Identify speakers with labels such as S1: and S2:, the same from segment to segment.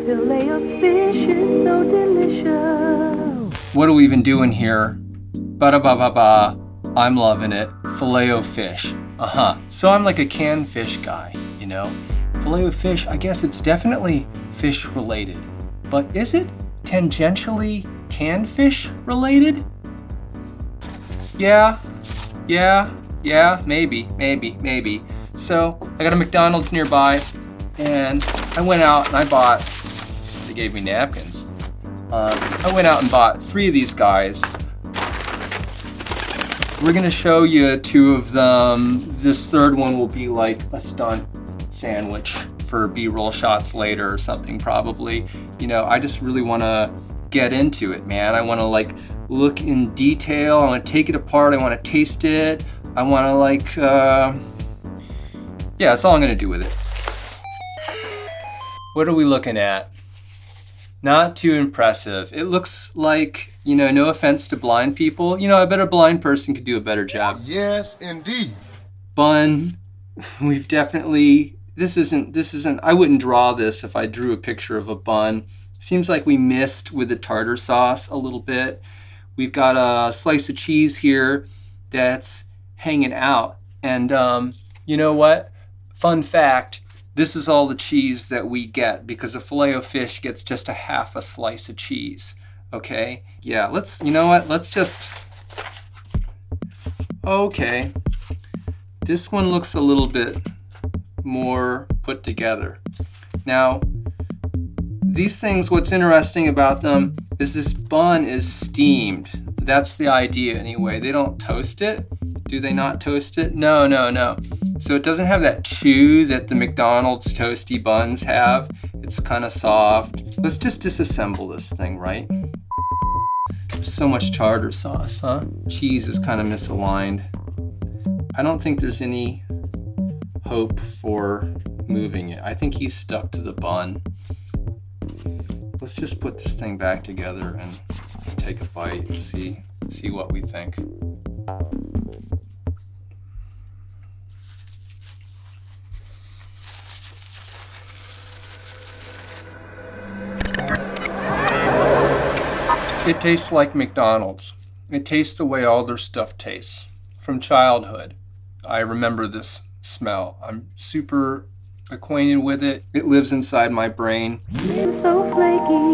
S1: Filet-O-Fish is so delicious.
S2: What are we even doing here? Ba-da-ba-ba-ba. I'm loving it. Filet-O-Fish. So I'm like a canned fish guy, you know? Filet-O-Fish, I guess it's definitely fish related. But is it tangentially canned fish related? Yeah, maybe. So I got a McDonald's nearby, and I went out and I bought, they gave me napkins. I went out and bought 3 of these guys. We're gonna show you 2 of them. This third one will be like a stunt sandwich for B-roll shots later or something probably. You know, I just really wanna get into it, man. I wanna like look in detail. I wanna take it apart. I wanna taste it. I wanna like, yeah, that's all I'm gonna do with it. What are we looking at? Not too impressive. It looks like, you know, no offense to blind people. You know, I bet a blind person could do a better job.
S3: Yes, indeed.
S2: Bun, we've definitely, this isn't, I wouldn't draw this if I drew a picture of a bun. Seems like we missed with the tartar sauce a little bit. We've got a slice of cheese here that's hanging out. And you know what? Fun fact, this is all the cheese that we get because a Filet-O-Fish gets just a half a slice of cheese, okay? Yeah, you know what? Let's just, okay. This one looks a little bit more put together. Now, these things, what's interesting about them is this bun is steamed. That's the idea anyway. They don't toast it. Do they not toast it? No. So it doesn't have that chew that the McDonald's toasty buns have. It's kind of soft. Let's just disassemble this thing, right? There's so much tartar sauce, huh? Cheese is kind of misaligned. I don't think there's any hope for moving it. I think he's stuck to the bun. Let's just put this thing back together and take a bite and see what we think. It tastes like McDonald's. It tastes the way all their stuff tastes. From childhood, I remember this smell. I'm super acquainted with it. It lives inside my brain.
S1: It's so flaky,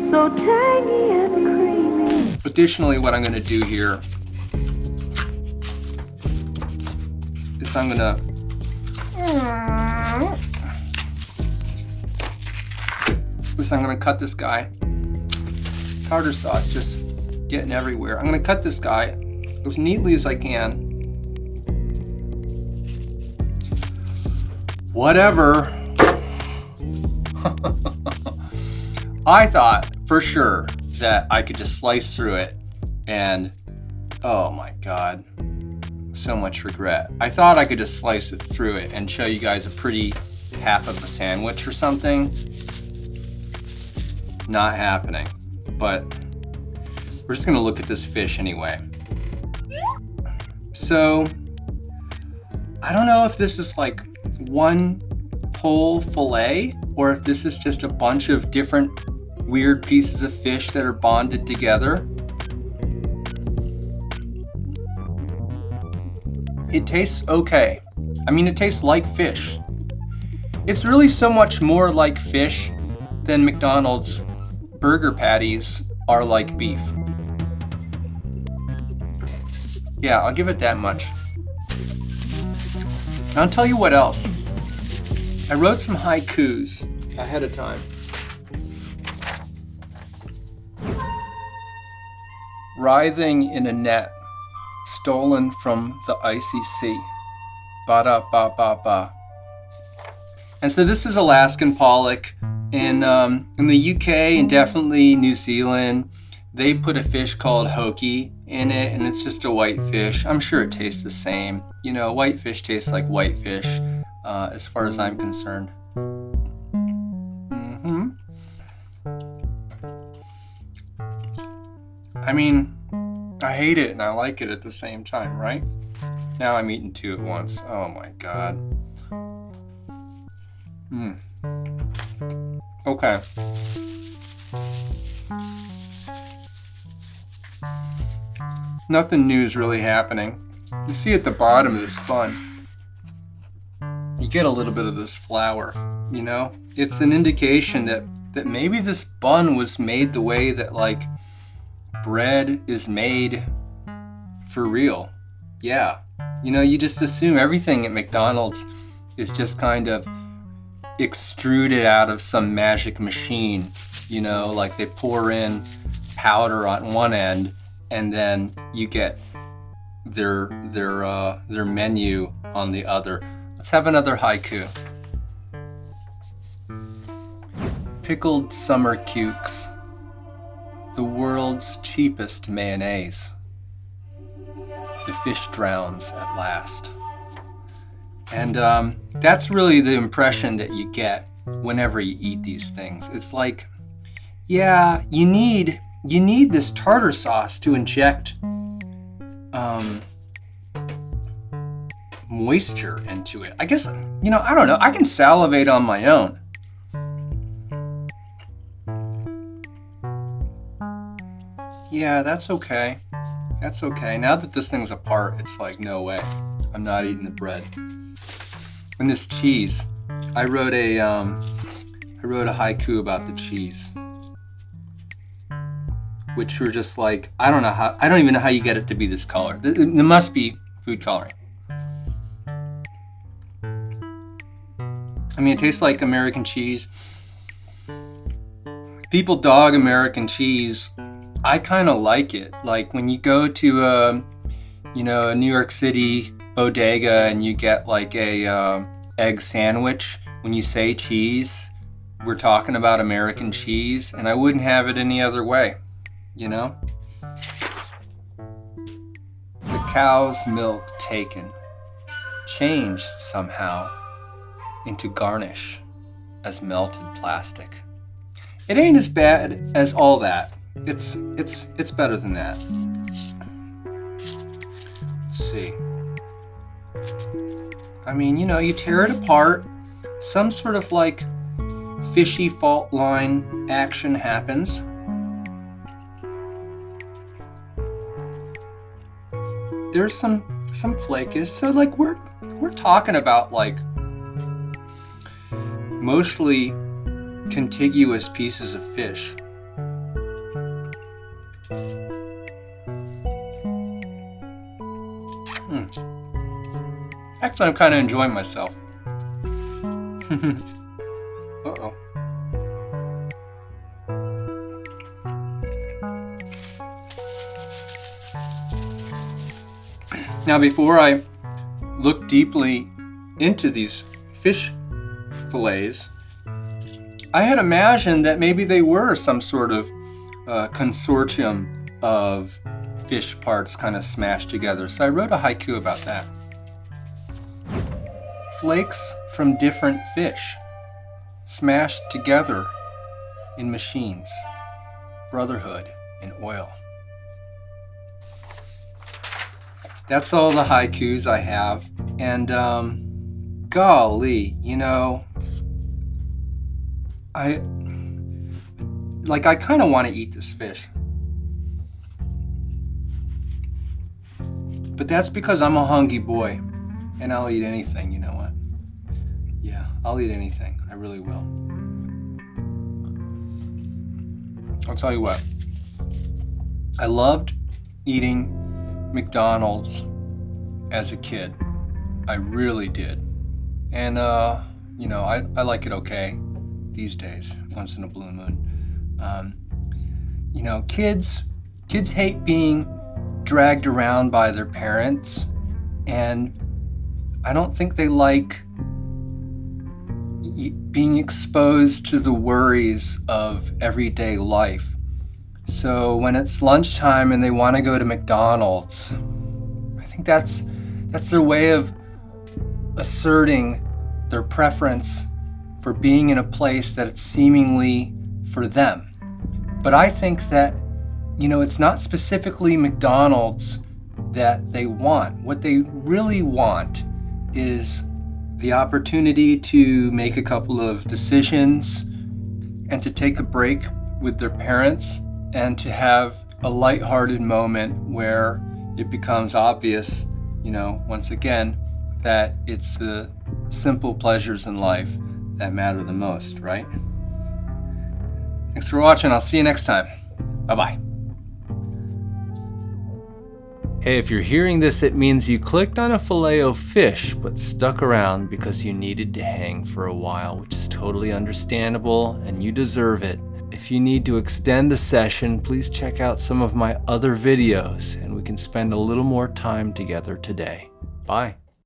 S1: so tangy and creamy.
S2: Additionally, what I'm going to do here is I'm going to cut this guy. Tartar sauce just getting everywhere. I'm going to cut this guy as neatly as I can. Whatever. I thought for sure that I could just slice through it and, oh my God, so much regret. I thought I could just slice it through it and show you guys a pretty half of a sandwich or something. Not happening, but we're just gonna look at this fish anyway. So, I don't know if this is like one whole fillet or if this is just a bunch of different weird pieces of fish that are bonded together. It tastes okay. I mean, it tastes like fish. It's really so much more like fish than McDonald's burger patties are like beef. Yeah, I'll give it that much. I'll tell you what else. I wrote some haikus ahead of time. Writhing in a net, stolen from the icy sea. Ba-da-ba-ba-ba. And so this is Alaskan pollock. In the UK and definitely New Zealand, they put a fish called hoki in it, and it's just a white fish. I'm sure it tastes the same. You know, white fish tastes like white fish, as far as I'm concerned. I mean, I hate it and I like it at the same time, right? Now I'm eating 2 at once. Oh my God. Okay. Nothing new is really happening. You see at the bottom of this bun, you get a little bit of this flour, you know? It's an indication that maybe this bun was made the way that, like, bread is made for real. Yeah. You know, you just assume everything at McDonald's is just kind of extruded out of some magic machine. You know, like they pour in powder on one end and then you get their menu on the other. Let's have another haiku. Pickled summer cukes, the world's cheapest mayonnaise. The fish drowns at last. And that's really the impression that you get whenever you eat these things. It's like, yeah, you need this tartar sauce to inject moisture into it. I guess, you know, I don't know. I can salivate on my own. Yeah, that's okay. That's okay. Now that this thing's apart, it's like, no way. I'm not eating the bread. And this cheese, I wrote a haiku about the cheese, which were just like, I don't even know how you get it to be this color. It must be food coloring. I mean, it tastes like American cheese. People dog American cheese. I kind of like it. Like when you go to a New York City bodega and you get like a egg sandwich, when you say cheese, we're talking about American cheese, and I wouldn't have it any other way, you know? The cow's milk taken, changed somehow into garnish as melted plastic. It ain't as bad as all that. It's better than that. Let's see. I mean, you know, you tear it apart, some sort of like fishy fault line action happens. There's some flakiness. So like we're talking about like mostly contiguous pieces of fish. Actually, I'm kind of enjoying myself. Uh-oh. Now, before I look deeply into these fish fillets, I had imagined that maybe they were some sort of consortium of fish parts kind of smashed together. So I wrote a haiku about that. Flakes from different fish, smashed together in machines, brotherhood in oil. That's all the haikus I have, and golly, you know, I kind of want to eat this fish. But that's because I'm a hungry boy, and I'll eat anything, you know what? Yeah, I'll eat anything. I really will. I'll tell you what. I loved eating McDonald's as a kid. I really did. And, you know, I like it okay these days, once in a blue moon. You know, kids hate being dragged around by their parents, and I don't think they like being exposed to the worries of everyday life. So when it's lunchtime and they want to go to McDonald's, I think that's their way of asserting their preference for being in a place that it's seemingly for them. But I think that, you know, it's not specifically McDonald's that they want. What they really want is the opportunity to make a couple of decisions and to take a break with their parents and to have a lighthearted moment where it becomes obvious, once again, that it's the simple pleasures in life that matter the most, right? Thanks for watching. I'll see you next time. Bye-bye. Hey, if you're hearing this, it means you clicked on a Filet-O-Fish but stuck around because you needed to hang for a while, which is totally understandable and you deserve it. If you need to extend the session, please check out some of my other videos and we can spend a little more time together today. Bye.